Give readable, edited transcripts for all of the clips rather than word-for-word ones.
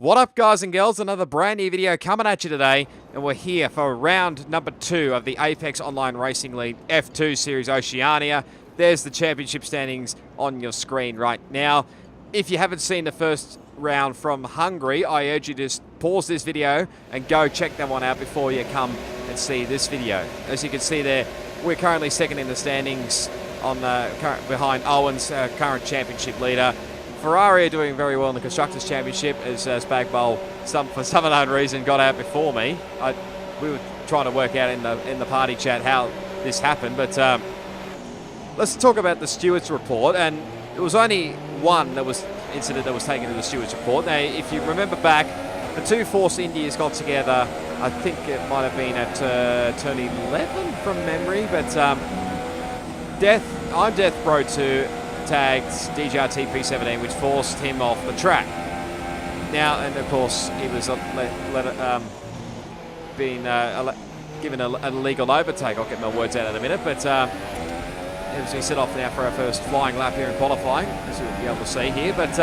What up, guys and girls? Another brand new video coming at you today, and we're here for round number 2 of the Apex Online Racing League F2 Series Oceania. There's the championship standings on your screen right now. If you haven't seen the first round from Hungary, I urge you to just pause this video and go check that one out before you come and see this video. As you can see there, we're currently second in the standings on behind Owen's current championship leader. Ferrari are doing very well in the Constructors' Championship as SpagBol, for some unknown reason, got out before me. We were trying to work out in the party chat how this happened, but let's talk about the Stewards report. And it was only one incident that was taken to the Stewards report. Now, if you remember back, the two Force Indias got together. I think it might have been at turn 11 from memory, but I'm Death Bro 2 tagged DJRT P17, which forced him off the track. Now, and of course, he was given an illegal overtake. I'll get my words out in a minute, but as we set off now for our first flying lap here in qualifying, as you'll be able to see here. But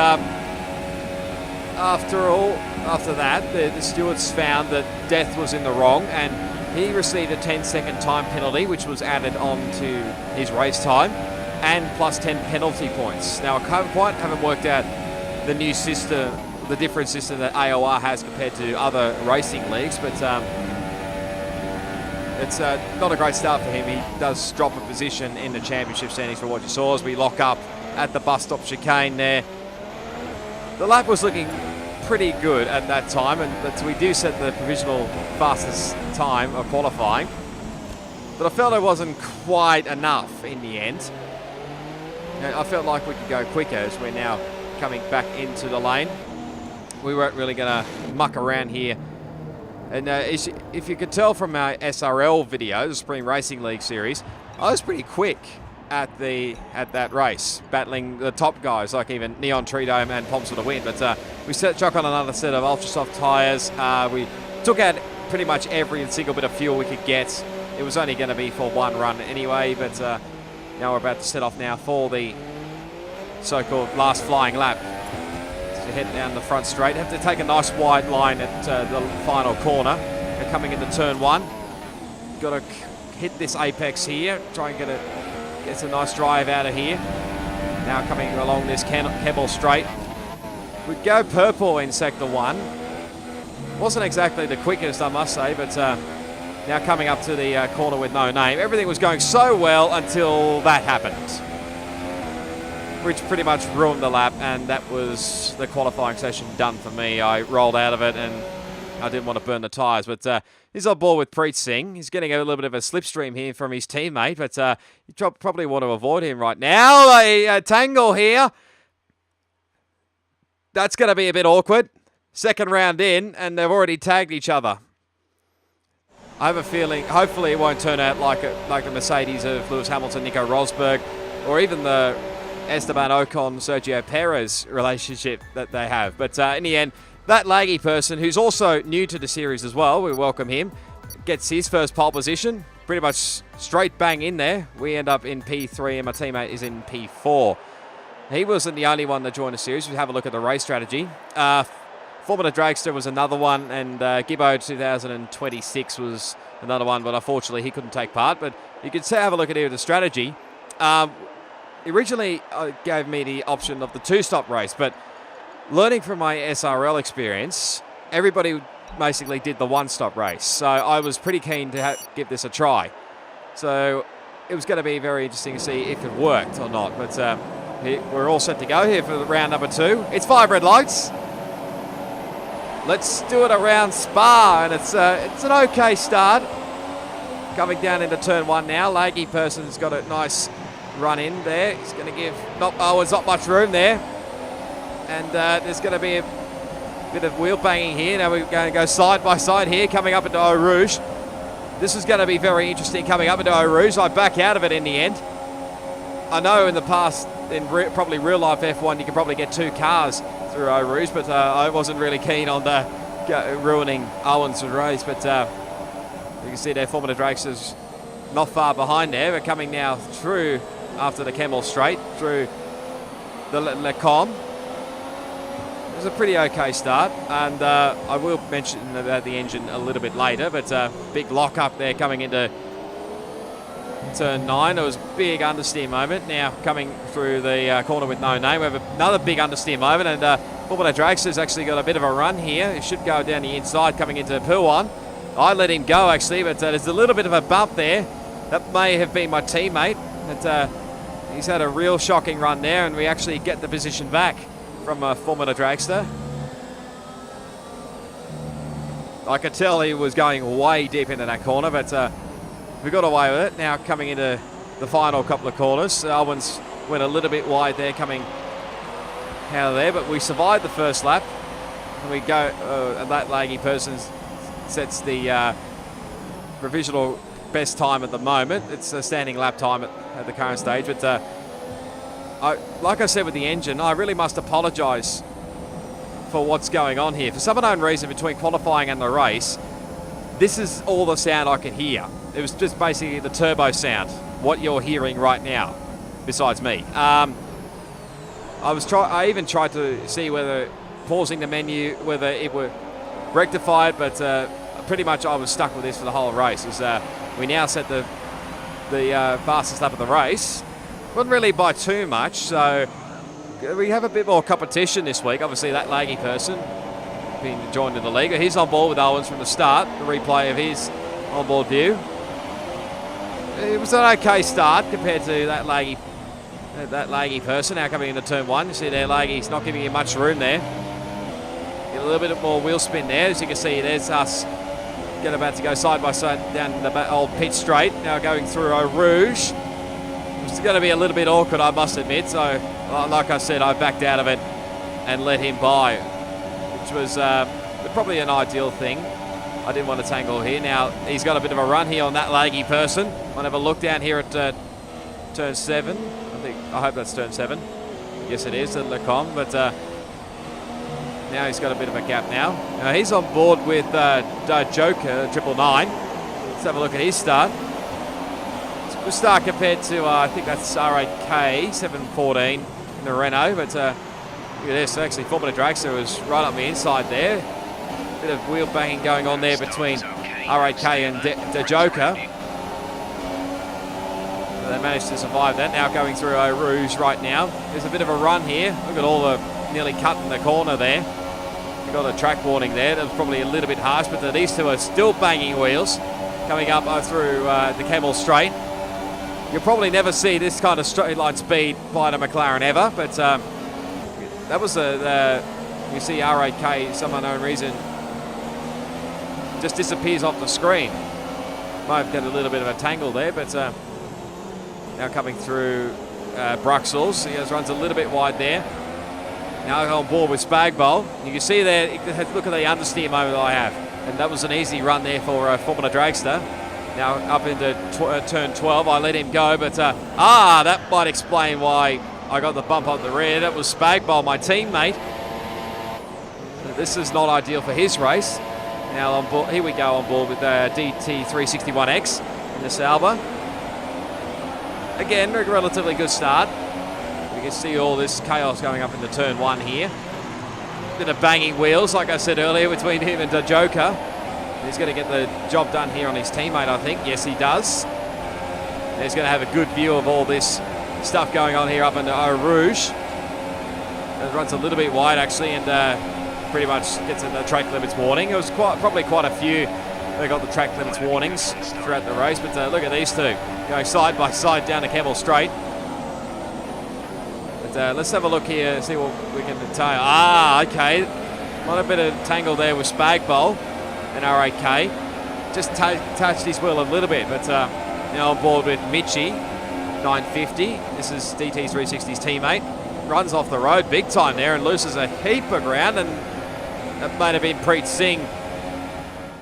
after that, the stewards found that Death was in the wrong, and he received a 10-second time penalty, which was added on to his race time, and plus 10 penalty points. Now, I haven't worked out the new system, the different system that AOR has compared to other racing leagues, but it's not a great start for him. He does drop a position in the championship standings for what you saw as we lock up at the bus stop chicane there. The lap was looking pretty good at that time, and we do set the provisional fastest time of qualifying, but I felt it wasn't quite enough in the end. I felt like we could go quicker as we're now coming back into the lane. We weren't really going to muck around here. And if you could tell from our SRL video, the Supreme Racing League series, I was pretty quick at that race, battling the top guys like even Neon Tridome and Pomps for the win. But we chuck on another set of ultra soft tyres. We took out pretty much every single bit of fuel we could get. It was only going to be for one run anyway, but now we're about to set off now for the so-called last flying lap. So head down the front straight. Have to take a nice wide line at the final corner. We're coming into turn 1. Got to hit this apex here. Try and get a nice drive out of here. Now coming along this Kemmel straight. We go purple in sector 1. Wasn't exactly the quickest, I must say, but now coming up to the corner with no name. Everything was going so well until that happened, which pretty much ruined the lap, and that was the qualifying session done for me. I rolled out of it, and I didn't want to burn the tyres. But he's on board with Preet Singh. He's getting a little bit of a slipstream here from his teammate, but you probably want to avoid him right now. A tangle here. That's going to be a bit awkward. Second round in, and they've already tagged each other. I have a feeling, hopefully it won't turn out like the Mercedes of Lewis Hamilton, Nico Rosberg, or even the Esteban Ocon, Sergio Perez relationship that they have. But in the end, that laggy person, who's also new to the series as well, we welcome him, gets his first pole position, pretty much straight bang in there. We end up in P3 and my teammate is in P4. He wasn't the only one that joined the series. We have a look at the race strategy. Formula Dragster was another one, and Gibbo 2026 was another one, but unfortunately he couldn't take part. But you can have a look at here the strategy. Originally gave me the option of the 2-stop race, but learning from my SRL experience, everybody basically did the 1-stop race. So I was pretty keen to give this a try. So it was going to be very interesting to see if it worked or not. But we're all set to go here for round number 2. It's 5 red lights. Let's do it around Spa, and it's an okay start. Coming down into turn 1 now. Laggy person's got a nice run in there. He's going to give there's not much room there, and there's going to be a bit of wheel banging here. Now we're going to go side by side here, coming up into Eau Rouge. This is going to be very interesting coming up into Eau Rouge. I back out of it in the end. I know in the past, in probably real life F1, you can probably get 2 cars through Eau Rouge, but I wasn't really keen on ruining Owen's race. But you can see there, Formula Dragster's not far behind there. We're coming now through after the Kemmel straight through the Lecom. was a pretty okay start, and I will mention about the engine a little bit later, but big lock up there coming into turn 9. It was a big understeer moment. Now coming through the corner with no name, we have another big understeer moment, and Formula Dragster's actually got a bit of a run here. He should go down the inside coming into Purwan. I let him go actually, but there's a little bit of a bump there. That may have been my teammate, but he's had a real shocking run there, and we actually get the position back from Formula Dragster. I could tell he was going way deep into that corner, but we got away with it. Now coming into the final couple of corners, Owens went a little bit wide there coming out of there, but we survived the first lap. And we go, that laggy person sets the provisional best time at the moment. It's a standing lap time at the current stage, but like I said with the engine, I really must apologise for what's going on here. For some unknown reason, between qualifying and the race, this is all the sound I could hear. It was just basically the turbo sound, what you're hearing right now, besides me. I even tried to see whether pausing the menu, whether it were rectified, but pretty much I was stuck with this for the whole race. We now set the fastest lap of the race. Wasn't really by too much, so we have a bit more competition this week. Obviously, that laggy person being joined in the league. He's on board with Owens from the start. The replay of his on-board view. It was an okay start compared to that laggy person. Now coming into turn 1, you see there, Laggy's not giving you much room there. Get a little bit more wheel spin there. As you can see, there's us getting about to go side by side down the old pit straight. Now going through Eau Rouge. It's going to be a little bit awkward, I must admit. So, like I said, I backed out of it and let him by, which was probably an ideal thing. I didn't want to tangle here. Now, he's got a bit of a run here on that laggy person. I'll have a look down here at turn 7. I hope that's turn 7. Yes, it is at Lecom, but now he's got a bit of a gap now. Now he's on board with Joker 999. Let's have a look at his start. Good start compared to, I think that's R8K714 in the Renault, but look at this, actually Formula Dragster was right up the inside there. Bit of wheel banging going on there between R8K and the Joker. So they managed to survive that. Now going through Eau Rouge right now. There's a bit of a run here. Look at all the nearly cut in the corner there. We got a track warning there. That was probably a little bit harsh, but these two are still banging wheels coming up through the Camel Straight. You'll probably never see this kind of straight line speed by the McLaren ever, but that was you see R8K, some unknown reason, just disappears off the screen. Might have got a little bit of a tangle there, but now coming through Bruxelles, he runs a little bit wide there. Now on board with SpagBol. You can see there, look at the understeer moment that I have, and that was an easy run there for Formula Dragster. Now up into turn 12, I let him go, but that might explain why I got the bump on the rear. That was SpagBol, my teammate. This is not ideal for his race. Now on board, here we go on board with DT361X in the Sauber. Again, a relatively good start. You can see all this chaos going up into turn 1 here. Bit of banging wheels, like I said earlier, between him and the Joker. He's going to get the job done here on his teammate, I think. Yes, he does. He's going to have a good view of all this stuff going on here up in Eau Rouge. It runs a little bit wide, actually, and pretty much gets in the track limits warning. It was probably quite a few that got the track limits warnings throughout the race, but look at these two going side by side down the Camel Straight. But let's have a look here and see what we can detail. Okay. Quite a bit of tangle there with SpagBol and R8K. Just touched his wheel a little bit, but now on board with Michi 950. This is DT360's teammate. Runs off the road big time there and loses a heap of ground, and that might have been Preet Singh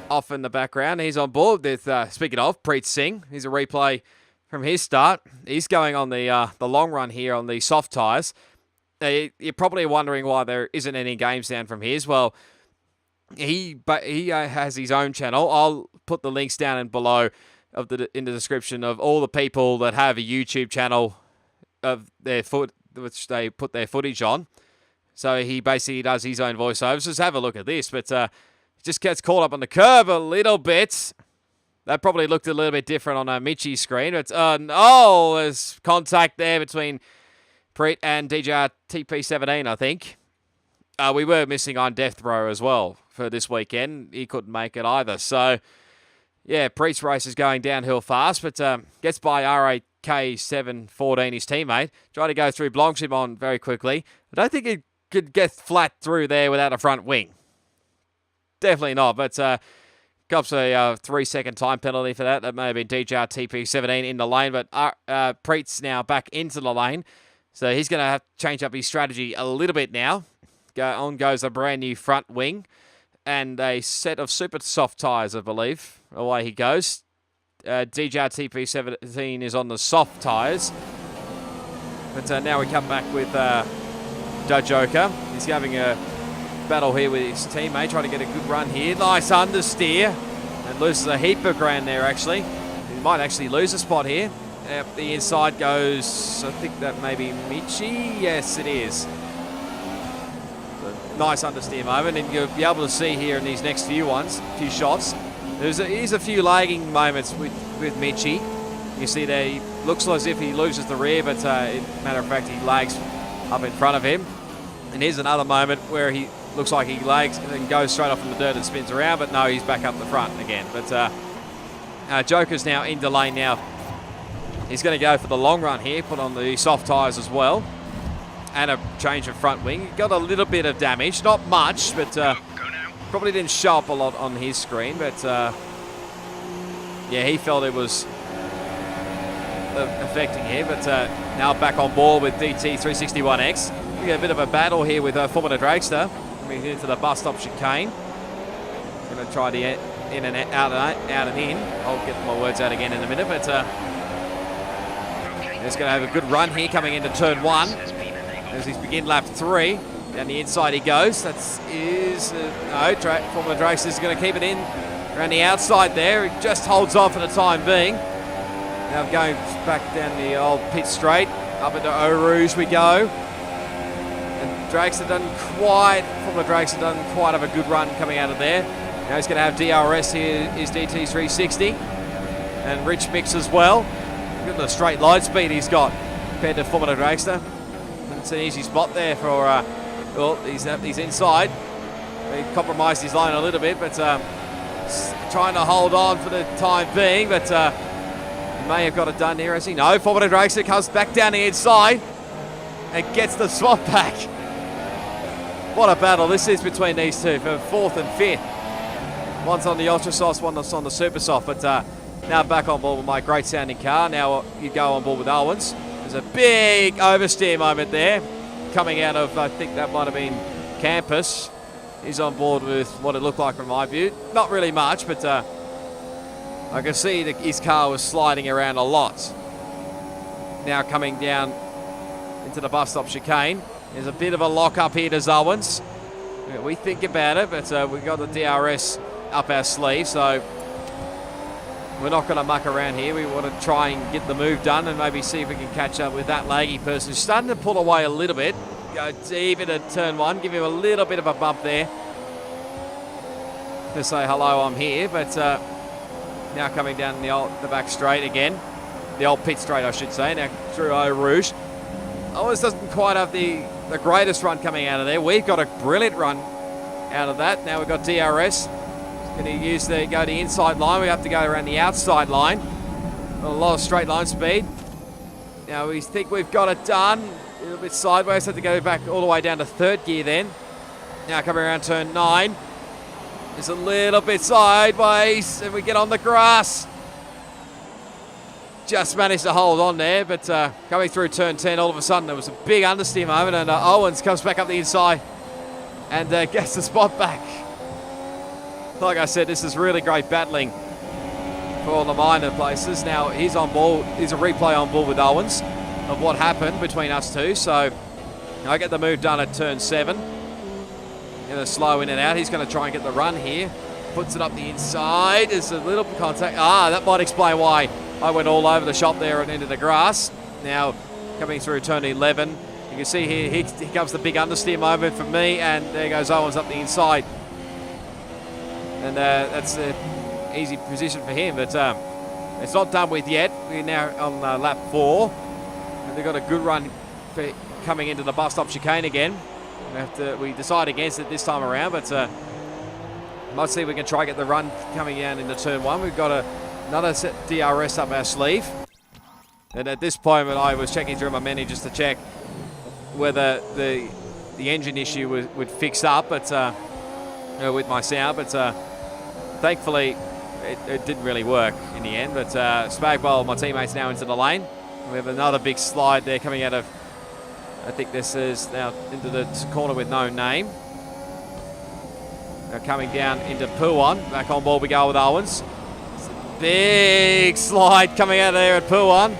off in the background. He's on board with, speaking of Preet Singh, here's a replay from his start. He's going on the long run here on the soft tyres. You're probably wondering why there isn't any games down from his. Well, he has his own channel. I'll put the links down and below in the description of all the people that have a YouTube channel of their which they put their footage on. So he basically does his own voiceovers. Just have a look at this. But just gets caught up on the curve a little bit. That probably looked a little bit different on Mitchie's screen. But there's contact there between Preet and DJR TP17, I think. We were missing on Death Row as well for this weekend. He couldn't make it either. So, yeah, Preet's race is going downhill fast, but gets by R8K714, his teammate. Trying to go through Blanchimon very quickly. I don't think he could get flat through there without a front wing. Definitely not, but cops a 3-second time penalty for that. That may have been DJR TP17 in the lane, but Preet's now back into the lane. So he's going to have to change up his strategy a little bit now. On goes a brand new front wing and a set of super soft tyres, I believe. Away he goes. DJR TP17 is on the soft tyres. But now we come back with Dojoka. He's having a battle here with his teammate, trying to get a good run here. Nice understeer. And loses a heap of ground there, actually. He might actually lose a spot here. The inside goes, I think that may be Michi. Yes, it is. Nice understeer moment, and you'll be able to see here in these next few shots, there's a few lagging moments with Michi. You see there, he looks as if he loses the rear, but matter of fact, he lags up in front of him. And here's another moment where he looks like he lags and then goes straight off in the dirt and spins around, but no, he's back up the front again. But Joker's now into lane now. He's going to go for the long run here, put on the soft tyres as well. And a change of front wing. Got a little bit of damage, not much, but probably didn't show up a lot on his screen. But yeah, he felt it was affecting him. But now back on board with DT361X. We get a bit of a battle here with Formula Dragster coming into the bus stop chicane. Going to try the in and out and in. I'll get my words out again in a minute, but he's going to have a good run here coming into turn 1. As he's begin lap 3, down the inside he goes. Formula Dragster is going to keep it in around the outside there. He just holds on for the time being. Now going back down the old pit straight, up into Eau Rouge we go. And Formula Dragster doesn't quite have a good run coming out of there. Now he's going to have DRS here, is DT360. And Rich Mix as well. Look at the straight line speed he's got compared to Formula Dragster. It's an easy spot there for, he's inside. He compromised his line a little bit, but trying to hold on for the time being, but he may have got it done here, has he? No, Formula Dragster comes back down the inside and gets the swap back. What a battle this is between these two for 4th and 5th. One's on the Ultra Soft, one's on the Super Soft, but now back on board with my great sounding car. Now you go on board with Owens. There's a big oversteer moment there coming out of, I think that might have been Campus. He's on board with what it looked like from my view. Not really much, but I can see that his car was sliding around a lot. Now coming down into the bus stop chicane. There's a bit of a lock up here to Owens. We think about it, but we've got the DRS up our sleeve, so we're not going to muck around here. We want to try and get the move done and maybe see if we can catch up with that laggy person who's starting to pull away a little bit. Go deep into turn 1, give him a little bit of a bump there to say hello, I'm here. But now coming down the back straight again, the old pit straight I should say, now through Eau Rouge. Owens doesn't quite have the greatest run coming out of there. We've got a brilliant run out of that. Now we've got DRS. Going to go the inside line. We have to go around the outside line. A lot of straight line speed. Now we think we've got it done. A little bit sideways. Have to go back all the way down to 3rd gear then. Now coming around turn 9. It's a little bit sideways and we get on the grass. Just managed to hold on there, but coming through turn 10, all of a sudden there was a big understeer moment and Owens comes back up the inside and gets the spot back. Like I said, this is really great battling for all the minor places. Now he's on board. There's a replay on board with Owens of what happened between us two. So I get the move done at turn 7. Going to slow in and out. He's going to try and get the run here. Puts it up the inside. There's a little contact. That might explain why I went all over the shop there and into the grass. Now coming through turn 11. You can see here comes the big understeer moment for me, and there goes Owens up the inside. And that's an easy position for him, but it's not done with yet. We're now on lap 4. And they've got a good run for coming into the bus stop chicane again. We decide against it this time around, but might see if we can try get the run coming down into turn 1. We've got another set DRS up our sleeve. And at this point, I was checking through my menu just to check whether the engine issue would fix up, but with my sound, but thankfully it didn't really work in the end. But SpagBol, my teammates, now into the lane. We have another big slide there coming out of, I think this is now into the corner with no name. Now coming down into Puan. Back on board we go with Owens. Big slide coming out of there at Puan.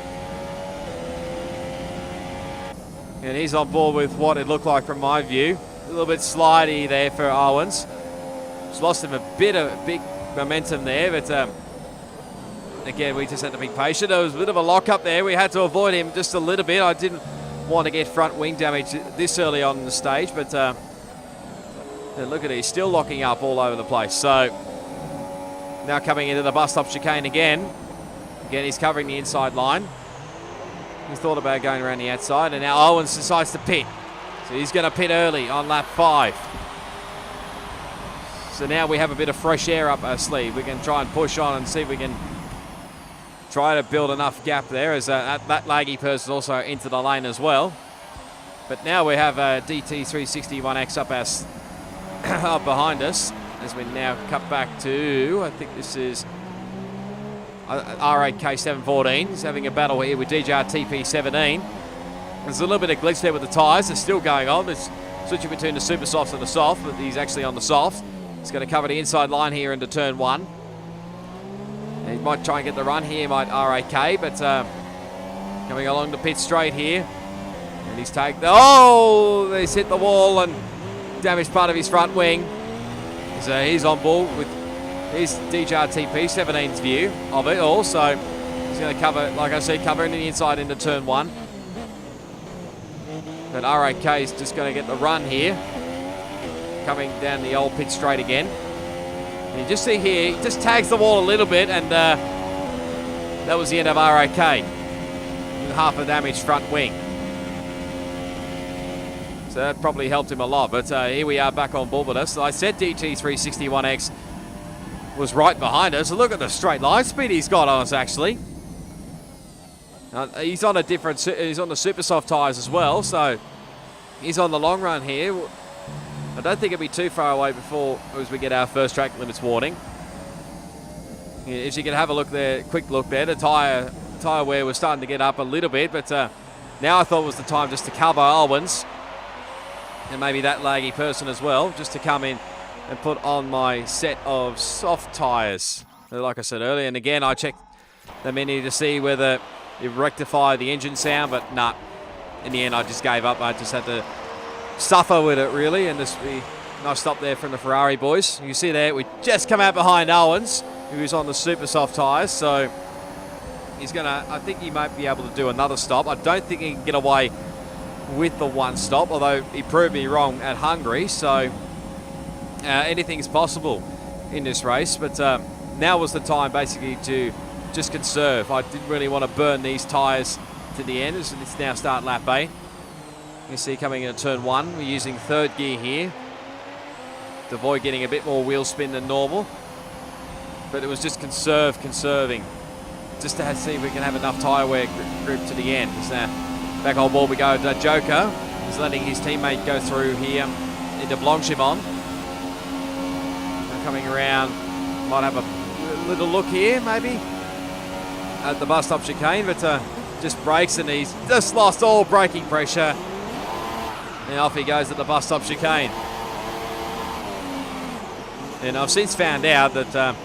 And he's on board with what it looked like from my view. A little bit slidey there for Owens. Just lost him a bit of big momentum there, but again, we just had to be patient. There was a bit of a lock-up there. We had to avoid him just a little bit. I didn't want to get front wing damage this early on in the stage, but look at it, he's still locking up all over the place. So now coming into the bus stop chicane again. Again, he's covering the inside line. He thought about going around the outside, and now Owens decides to pit. So he's going to pit early on lap 5. So now we have a bit of fresh air up our sleeve. We can try and push on and see if we can try to build enough gap there, as that laggy person also into the lane as well. But now we have a DT361X up behind us, as we now cut back to, I think this is R8K714. He's having a battle here with DJR TP17. There's a little bit of glitch there with the tyres. They're still going on. It's switching between the super softs and the soft, but he's actually on the soft. He's going to cover the inside line here into turn 1. And he might try and get the run here, might R8K, but coming along the pit straight here. And he's taken, he's hit the wall and damaged part of his front wing. So he's on board with his DJR TP17's view of it all. So he's going to cover, like I said, covering the inside into turn 1. But R8K is just going to get the run here. Coming down the old pit straight again. And you just see here, he just tags the wall a little bit, and that was the end of R8K. With half a damaged front wing. So that probably helped him a lot. But here we are back on board with us. So I said DT361X was right behind us. So look at the straight line speed he's got on us, actually. He's on he's on the super soft tyres as well, so he's on the long run here. I don't think it'll be too far away before as we get our first track limits warning. If you can have a look there, quick look there, the tyre wear was starting to get up a little bit, but now I thought it was the time just to cover Owens and maybe that laggy person as well, just to come in and put on my set of soft tyres, like I said earlier. And again, I checked the menu to see whether it rectified the engine sound, but nah. In the end, I just gave up. I just had to suffer with it, really. And this nice stop there from the Ferrari boys. You see there, we just come out behind Owens, who's on the super soft tyres. So he's gonna, I think he might be able to do another stop. I don't think he can get away with the one stop, although he proved me wrong at Hungary. So anything's possible in this race. But now was the time basically to just conserve. I didn't really want to burn these tyres to the end. It's now start lap 8. You see coming into turn 1, we're using third gear here to avoid getting a bit more wheel spin than normal. But it was just conserving, just to see if we can have enough tyre wear grip to the end. So now back on board we go. Joker is letting his teammate go through here into Blanchimont. Coming around, might have a little look here maybe at the bus stop chicane, but just brakes, and he's just lost all braking pressure. And off he goes at the bus stop chicane. And I've since found out that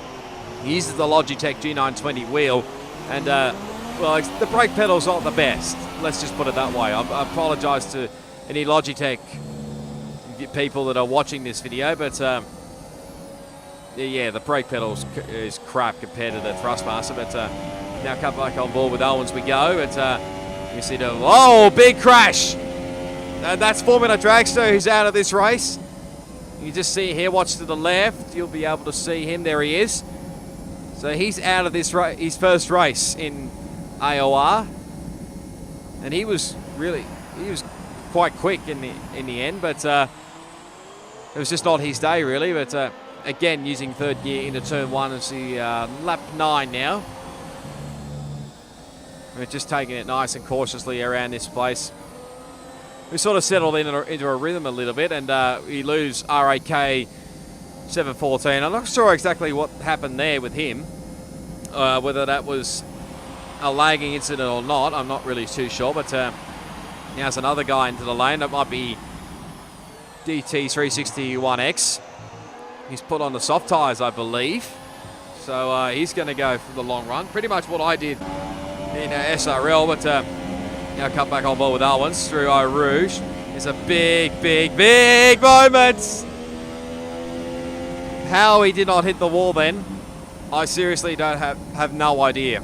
he uses the Logitech G920 wheel, and well, the brake pedal's not the best. Let's just put it that way. I apologise to any Logitech people that are watching this video, but yeah, the brake pedal is crap compared to the Thrustmaster. But now come back on board with Owens we go. But you see the big crash And that's Formula Dragster who's out of this race. You just see here, watch to the left. You'll be able to see him. There he is. So he's out of this his first race in AOR. And he was quite quick in the end, but it was just not his day really. But again, using third gear into turn 1, it's the lap 9 now. We're just taking it nice and cautiously around this place. We sort of settled into a rhythm a little bit, and we lose R8K714. I'm not sure exactly what happened there with him, whether that was a lagging incident or not. I'm not really too sure, but now there's another guy into the lane. That might be DT361X. He's put on the soft tyres, I believe. So he's going to go for the long run. Pretty much what I did in SRL, but now come back on board with Owens through Eau Rouge. It's a big, big, big moment. How he did not hit the wall then, I seriously don't have no idea.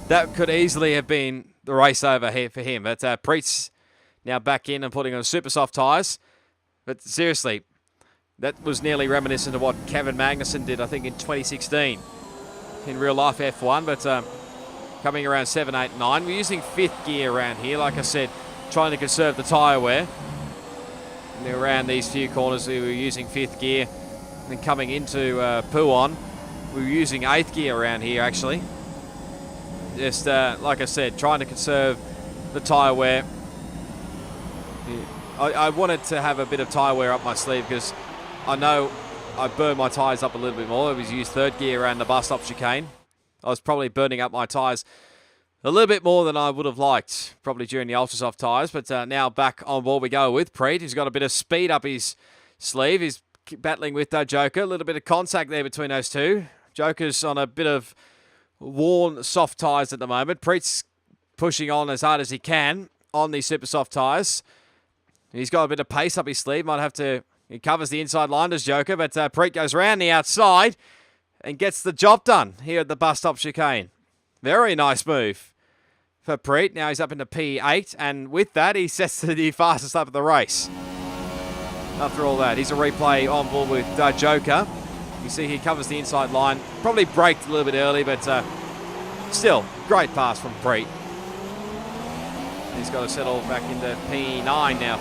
That could easily have been the race over here for him. But Preet's now back in and putting on super soft tyres. But seriously, that was nearly reminiscent of what Kevin Magnussen did, I think, in 2016 in real life F1. But coming around 7, 8, 9. We're using 5th gear around here, like I said, trying to conserve the tyre wear. And around these few corners, we were using 5th gear. And then coming into Pouon, we were using 8th gear around here, actually. Just, like I said, trying to conserve the tyre wear. I wanted to have a bit of tyre wear up my sleeve because I know I burned my tyres up a little bit more. I was used 3rd gear around the bus stop chicane. I was probably burning up my tyres a little bit more than I would have liked, probably during the ultra soft tyres. But now back on board we go with Preet. He's got a bit of speed up his sleeve. He's battling with Joker. A little bit of contact there between those two. Joker's on a bit of worn soft tyres at the moment. Preet's pushing on as hard as he can on these super soft tyres. He's got a bit of pace up his sleeve. Might have to... He covers the inside line, does Joker, but Preet goes around the outside and gets the job done here at the bus stop chicane. Very nice move for Preet. Now he's up into P8, and with that, he sets the fastest lap of the race. After all that, he's a replay on board with Joker. You see he covers the inside line. Probably braked a little bit early, but still, great pass from Preet. He's got to settle back into P9 now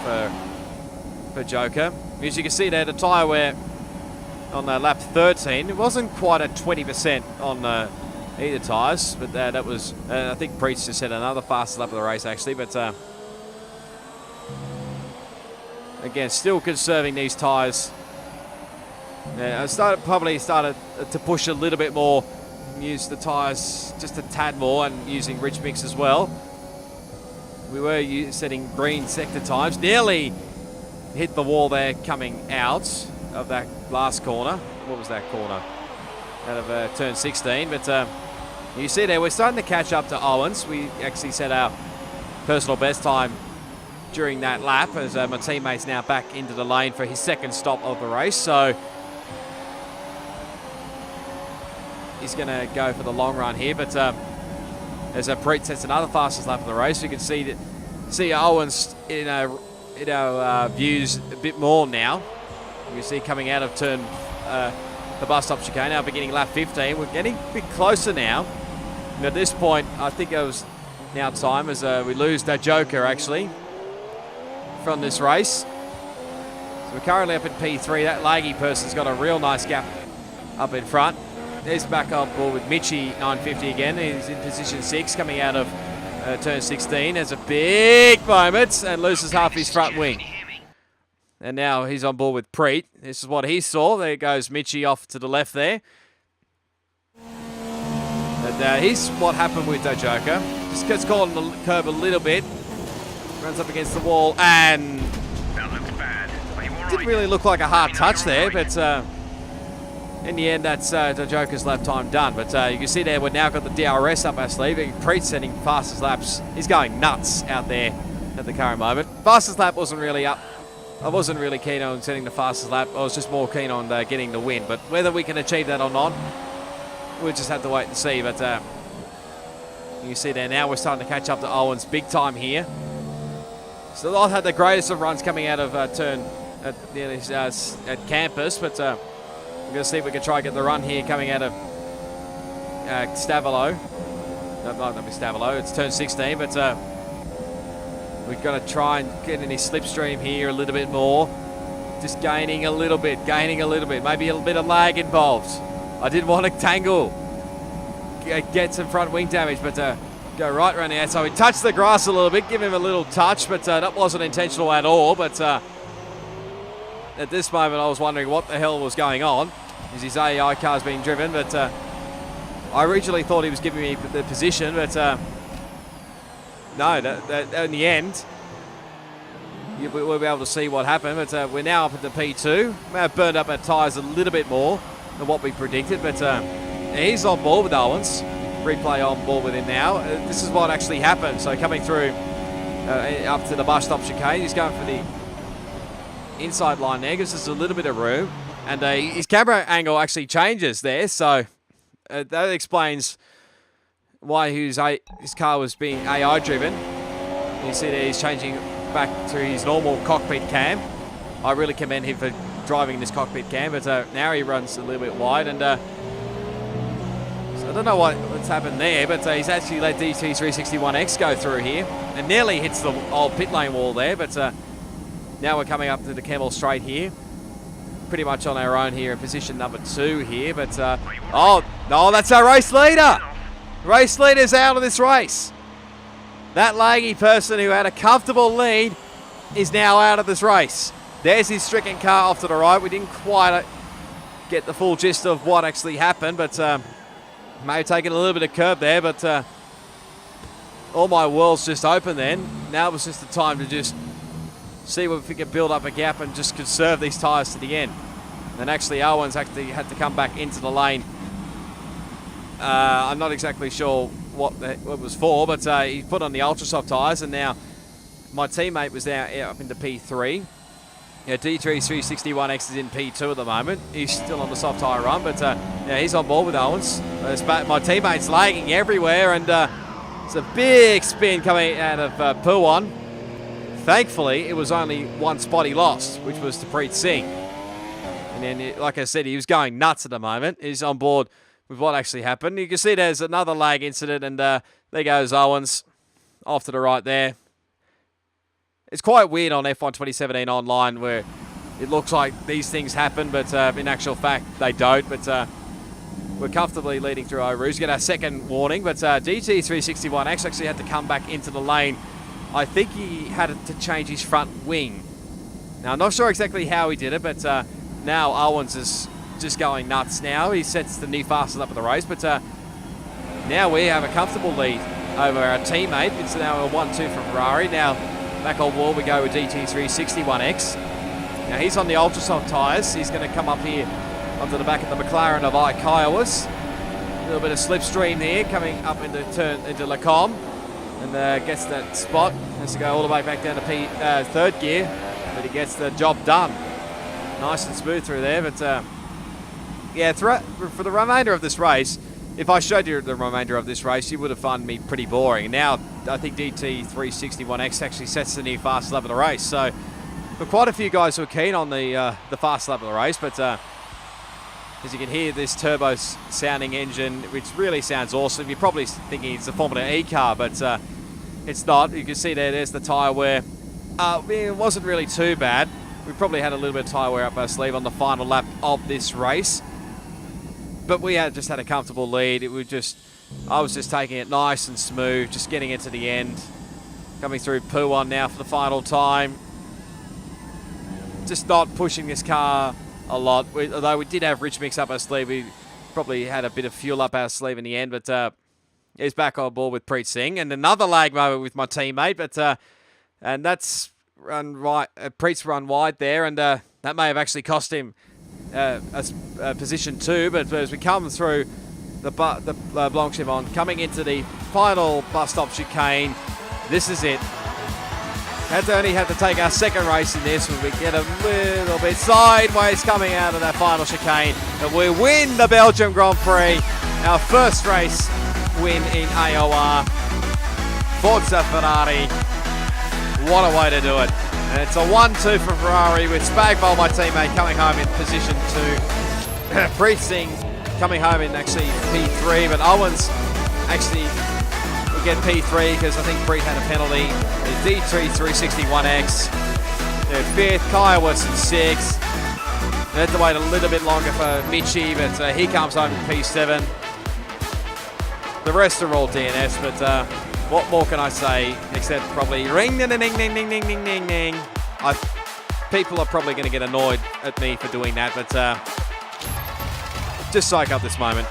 for Joker. As you can see there, the tyre wear on lap 13, it wasn't quite at 20% on either tyres, but that was, I think Preet's just had another fastest lap of the race actually, but again, still conserving these tyres. I probably started to push a little bit more, use the tyres just a tad more, and using rich mix as well. We were setting green sector times, nearly hit the wall there coming out of that last corner. What was that corner? Out of turn 16. But you see there, we're starting to catch up to Owens. We actually set our personal best time during that lap as my teammate's now back into the lane for his second stop of the race. So he's going to go for the long run here. But as Preet sets another fastest lap of the race, you can see Owens in our views a bit more now. You see coming out of turn the bus stop chicane, now beginning lap 15. We're getting a bit closer now. And at this point, I think it was now time as we lose that Joker actually from this race. So we're currently up at P3. That laggy person's got a real nice gap up in front. There's back on board with Mitchie 950 again. He's in position 6 coming out of turn 16. Has a big moment and loses half his front wing. And now he's on board with Preet. This is what he saw. There goes Mitchie off to the left there. And here's what happened with Joker. Just gets caught on the curb a little bit. Runs up against the wall and... That looks bad. Are you all right? Didn't really look like a hard touch there, but in the end, that's the Joker's lap time done. But you can see there, we've now got the DRS up our sleeve. Preet setting fastest laps. He's going nuts out there at the current moment. Fastest lap wasn't really up. I wasn't really keen on setting the fastest lap. I was just more keen on getting the win. But whether we can achieve that or not, we'll just have to wait and see. But you see there now, we're starting to catch up to Owens big time here. So not had the greatest of runs coming out of turn at campus, but we're going to see if we can try and get the run here coming out of Stavolo. No, not Stavolo, it's turn 16, but we've got to try and get in his slipstream here a little bit more. Just gaining a little bit, maybe a little bit of lag involved. I didn't want to tangle, get some front wing damage, but go right around the outside. We touched the grass a little bit, give him a little touch, but that wasn't intentional at all. But at this moment, I was wondering what the hell was going on. Is his AI car's being driven? But I originally thought he was giving me the position, but no, in the end, we'll be able to see what happened. But we're now up at the P2. May have burned up our tyres a little bit more than what we predicted, but he's on board with Owens. Replay on board with him now. This is what actually happened. So coming through up to the bus stop chicane, he's going for the inside line there, gives us a little bit of room, and his camera angle actually changes there, so that explains why his car was being AI driven. You see that he's changing back to his normal cockpit cam. I really commend him for driving this cockpit cam, but now he runs a little bit wide, and so I don't know what's happened there, but he's actually let DT361X go through here and nearly hits the old pit lane wall there, but now we're coming up to the Camel Straight here. Pretty much on our own here in position number 2 here, but oh, no, that's our race leader. Race leader's out of this race. That laggy person who had a comfortable lead is now out of this race. There's his stricken car off to the right. We didn't quite get the full gist of what actually happened, but may have taken a little bit of curb there, but all my world's just open then. Now it was just the time to just see if we could build up a gap and just conserve these tyres to the end. And actually Owens actually had to come back into the lane. I'm not exactly sure what it was for, but he put on the ultra soft tyres, and now my teammate was now up into P3. Yeah, D361X is in P2 at the moment. He's still on the soft tyre run, but yeah, he's on board with Owens. My teammate's lagging everywhere, and it's a big spin coming out of P1. Thankfully, it was only one spot he lost, which was to Preet Singh. And then, like I said, he was going nuts at the moment. He's on board with what actually happened. You can see there's another lag incident, and there goes Owens off to the right there. It's quite weird on F1 2017 online where it looks like these things happen, but in actual fact, they don't. But we're comfortably leading through Rouge. Get our second warning, but DT361X actually had to come back into the lane. I think he had to change his front wing. Now, I'm not sure exactly how he did it, but now Owens is just going nuts now. He sets the new fastest up of the race, but now we have a comfortable lead over our teammate. It's now a 1-2 from Ferrari. Now, back on wall we go with DT361X. Now, he's on the ultra soft tyres. He's going to come up here onto the back of the McLaren of Ike Kiowas. A little bit of slipstream there, coming up into Lacombe. And gets that spot. Has to go all the way back down to third gear, but he gets the job done. Nice and smooth through there, but yeah, for the remainder of this race, if I showed you the remainder of this race, you would have found me pretty boring. And now I think DT361X actually sets the new fast lap of the race. So for quite a few guys who are keen on the fast lap of the race, but as you can hear this turbo sounding engine, which really sounds awesome. You're probably thinking it's a Formula E car, but it's not. You can see there's the tyre wear. It wasn't really too bad. We probably had a little bit of tyre wear up our sleeve on the final lap of this race. But we just had a comfortable lead. I was just taking it nice and smooth, just getting it to the end. Coming through P1 now for the final time. Just not pushing this car a lot. Although we did have rich mix up our sleeve, we probably had a bit of fuel up our sleeve in the end, but he's back on board with Preet Singh. And another lag moment with my teammate, but and that's run right. Preet's run wide there, and that may have actually cost him a position 2. But as we come through the Blanc-Chivon, coming into the final bus stop chicane, this is it. Only had to take our second race in this when we get a little bit sideways coming out of that final chicane. And we win the Belgium Grand Prix. Our first race win in AOR. Forza Ferrari. What a way to do it. And it's a 1-2 for Ferrari with SpagBol, my teammate, coming home in position 2. Preet coming home in actually P3, but Owens actually will get P3 because I think Preet had a penalty. The D3 361X. They're 5th, Kaya was in 6th. They had to wait a little bit longer for Michi, but he comes home in P7. The rest are all DNS, but what more can I say except probably ring, ding, ding, ding, ding, ding, ding, ding, ding. People are probably going to get annoyed at me for doing that, but just soak up this moment.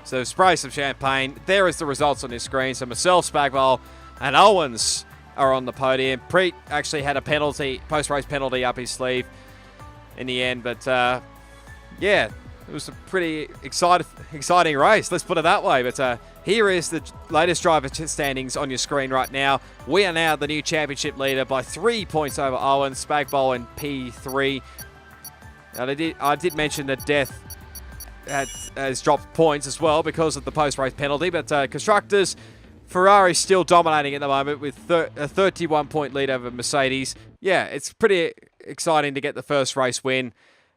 So spray some champagne. There is the results on this screen. So myself, SpagBol, and Owens are on the podium. Preet actually had a penalty, post-race penalty up his sleeve in the end. But yeah, it was a pretty exciting race. Let's put it that way. But here is the latest driver standings on your screen right now. We are now the new championship leader by 3 points over Owens, SpagBol in P3. Now, I did mention that Death has dropped points as well because of the post-race penalty, but Constructors, Ferrari still dominating at the moment with a 31-point lead over Mercedes. Yeah, it's pretty exciting to get the first race win,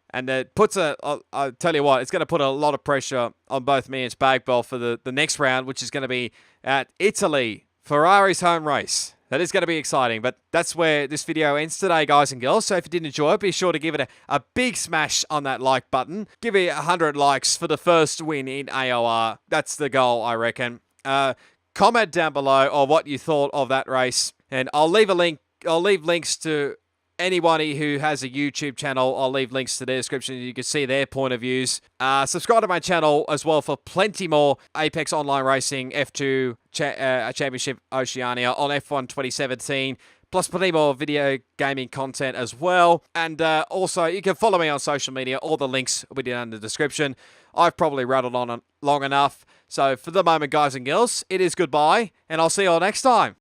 and it puts I'll tell you what, it's going to put a lot of pressure on both me and SpagBol for the next round, which is going to be at Italy, Ferrari's home race. That is going to be exciting, but that's where this video ends today, guys and girls. So if you did enjoy it, be sure to give it a big smash on that like button. Give it 100 likes for the first win in AOR. That's the goal, I reckon. Comment down below on what you thought of that race, and I'll leave a link. I'll leave links to anybody who has a YouTube channel. I'll leave links to their description. You can see their point of views. Subscribe to my channel as well for plenty more Apex Online Racing F2 Championship Oceania on F1 2017. Plus plenty more video gaming content as well. And also, you can follow me on social media. All the links will be down in the description. I've probably rattled on long enough. So for the moment, guys and girls, it is goodbye. And I'll see you all next time.